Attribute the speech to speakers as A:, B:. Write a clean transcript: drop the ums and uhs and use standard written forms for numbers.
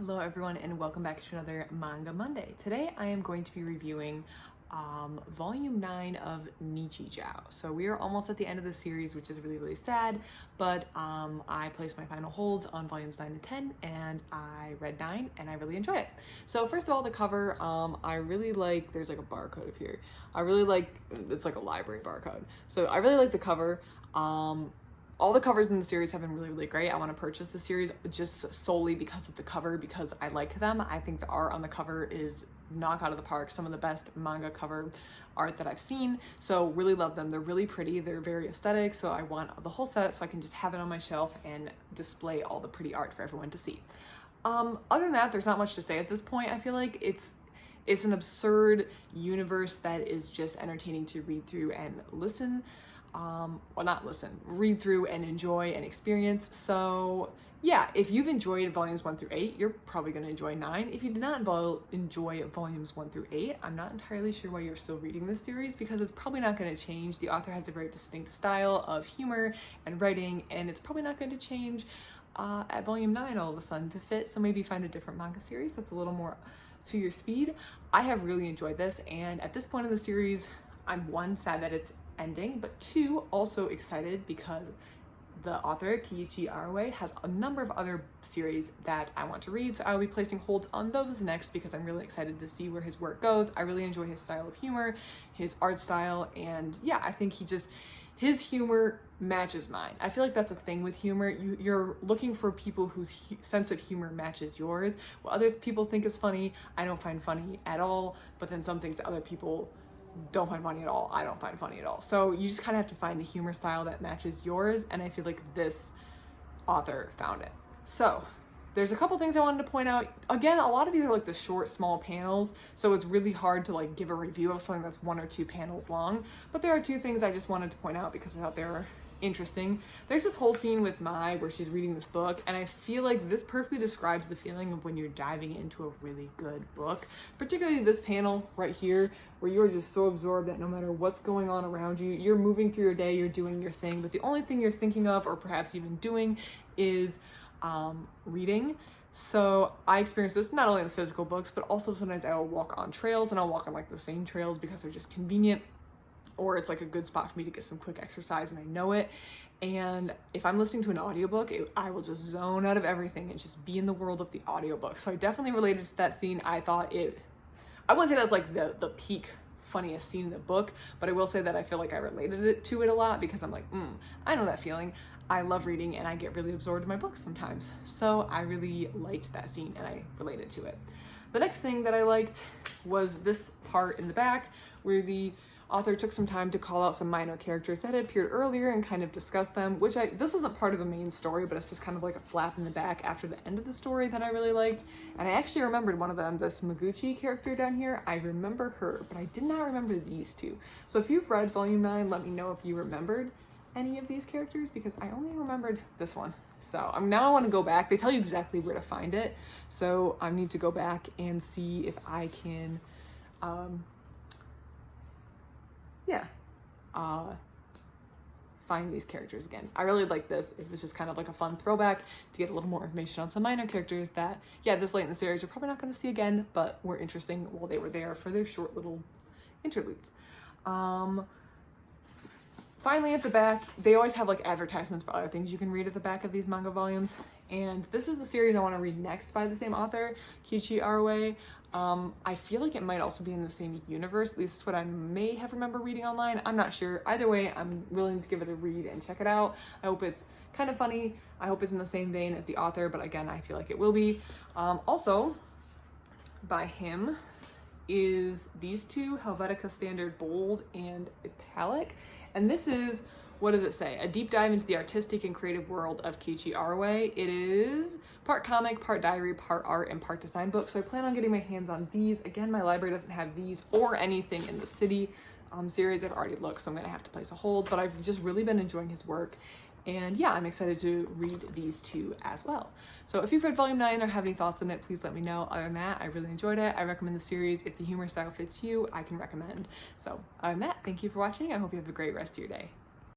A: Hello everyone and welcome back to another Manga Monday. Today I am going to be reviewing volume 9 of Nichijou. So we are almost at the end of the series, which is really sad, but I placed my final holds on volumes 9 and 10 and I read 9 and I really enjoyed it. So first of all, the cover, I really like, there's like a barcode up here. I really like, it's like a library barcode. So I really like the cover. All the covers in the series have been really great. I want to purchase the series just solely because of the cover, because I like them. I think the art on the cover is knock out of the park, some of the best manga cover art that I've seen. So really love them. They're really pretty, they're very aesthetic, so I want the whole set so I can just have it on my shelf and display all the pretty art for everyone to see. Other than that, there's not much to say at this point. I feel like it's an absurd universe that is just entertaining to read through and listen. Well, not listen, read through and enjoy and experience. So yeah, if you've enjoyed volumes 1 through 8, you're probably going to enjoy 9. If you did not enjoy volumes 1 through 8, I'm not entirely sure why you're still reading this series, because it's probably not going to change. The author has a very distinct style of humor and writing, and it's probably not going to change at volume 9 all of a sudden to fit. So maybe find a different manga series that's a little more to your speed. I have really enjoyed this, and at this point in the series, I'm one, sad that it's ending, but two, also excited because the author Keiichi Arawi has a number of other series that I want to read, so I will be placing holds on those next because I'm really excited to see where his work goes. I really enjoy his style of humor, his art style, and yeah, I think his humor matches mine. I feel like that's a thing with humor. You're looking for people whose sense of humor matches yours. What other people think is funny, I don't find funny at all, but then some things other people don't find funny at all, I don't find funny at all. So you just kind of have to find a humor style that matches yours, and I feel like this author found it. So there's a couple things I wanted to point out. Again, a lot of these are like the short, small panels, so it's really hard to like give a review of something that's 1 or 2 panels long, but there are 2 things I just wanted to point out because I thought they were interesting. There's this whole scene with Mai where she's reading this book, and I feel like this perfectly describes the feeling of when you're diving into a really good book, particularly this panel right here where you're just so absorbed that no matter what's going on around you, you're moving through your day, you're doing your thing, but the only thing you're thinking of or perhaps even doing is reading. So I experience this not only in the physical books, but also sometimes I will walk on trails, and I'll walk on like the same trails because they're just convenient, or it's like a good spot for me to get some quick exercise and I know it. And if I'm listening to an audiobook, I will just zone out of everything and just be in the world of the audiobook. So I definitely related to that scene. I wouldn't say that's like the peak funniest scene in the book, but I will say that I feel like I related to it a lot because I'm like, I know that feeling. I love reading and I get really absorbed in my books sometimes. So I really liked that scene and I related to it. The next thing that I liked was this part in the back where the author took some time to call out some minor characters that had appeared earlier and kind of discuss them, which this isn't part of the main story, but it's just kind of like a flap in the back after the end of the story that I really liked. And I actually remembered one of them, this Maguchi character down here. I remember her, but I did not remember these 2. So if you've read volume 9, let me know if you remembered any of these characters, because I only remembered this one. So now I want to go back. They tell you exactly where to find it, so I need to go back and see if I can find these characters again. I really like this. It was just kind of like a fun throwback to get a little more information on some minor characters that, yeah, this late in the series you're probably not going to see again, but were interesting while they were there for their short little interludes. Finally, at the back, they always have like advertisements for other things you can read at the back of these manga volumes, and this is the series I want to read next by the same author, Keiichi Arawi. I feel like it might also be in the same universe. At least it's what I may have remember reading online. I'm not sure. Either way, I'm willing to give it a read and check it out. I hope it's kind of funny. I hope it's in the same vein as the author, but again, I feel like it will be. Also, by him is these 2, Helvetica Standard Bold and Italic. And this is, what does it say? A deep dive into the artistic and creative world of Keiichi Arawi. It is part comic, part diary, part art, and part design book. So I plan on getting my hands on these. Again, my library doesn't have these or anything in the City series. I've already looked, so I'm gonna have to place a hold, but I've just really been enjoying his work. And yeah, I'm excited to read these 2 as well. So if you've read volume 9 or have any thoughts on it, please let me know. Other than that, I really enjoyed it. I recommend the series. If the humor style fits you, I can recommend. So other than that, thank you for watching. I hope you have a great rest of your day.